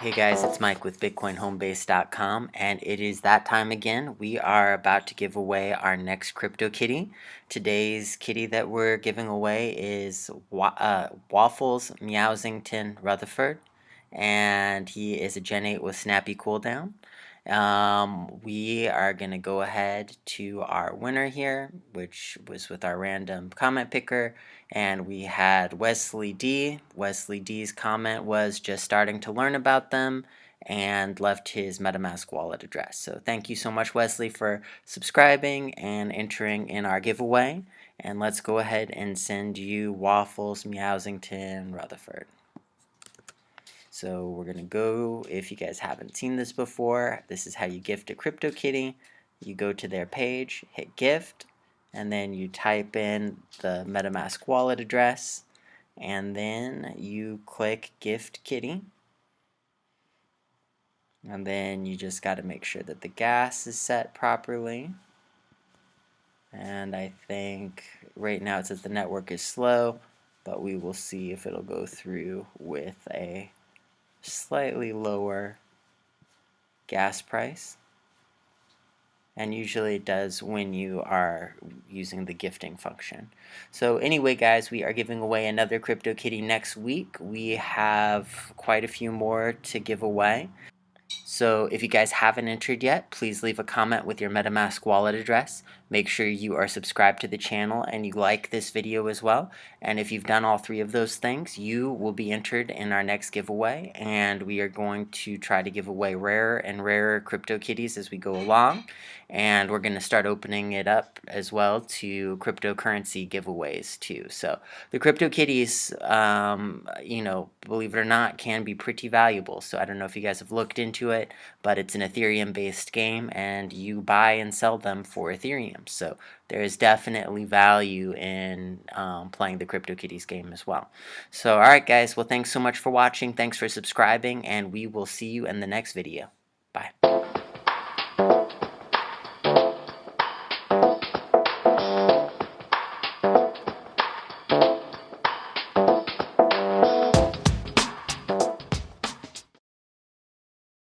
Hey guys, it's Mike with BitcoinHomeBase.com, and it is that time again. We are about to give away our next crypto kitty. Today's kitty that we're giving away is Waffles Meowsington Rutherford, and he is a Gen 8 with snappy cooldown. We are going to go ahead to our winner here, which was with our random comment picker, and we had Wesley D. Wesley D's comment was just starting to learn about them and left his MetaMask wallet address. So thank you so much, Wesley, for subscribing and entering in our giveaway. And let's go ahead and send you Waffles Meowsington Rutherford. So we're going to go, if you guys haven't seen this before, this is how you gift a CryptoKitty. You go to their page, hit gift, and then you type in the MetaMask wallet address, and then you click gift kitty. And then you just got to make sure that the gas is set properly. And I think right now it says the network is slow, but we will see if it'll go through with a slightly lower gas price, and usually it does when you are using the gifting function. So anyway guys, we are giving away another CryptoKitty next week. We have quite a few more to give away. So if you guys haven't entered yet, please leave a comment with your MetaMask wallet address. Make sure you are subscribed to the channel and you like this video as well. And if you've done all three of those things, you will be entered in our next giveaway. And we are going to try to give away rarer and rarer CryptoKitties as we go along. And we're going to start opening it up as well to cryptocurrency giveaways too. So the CryptoKitties, you know, believe it or not, can be pretty valuable. So I don't know if you guys have looked into it, but it's an Ethereum based game and you buy and sell them for Ethereum. So there is definitely value in playing the CryptoKitties game as well. So alright guys, well thanks so much for watching, thanks for subscribing, and we will see you in the next video.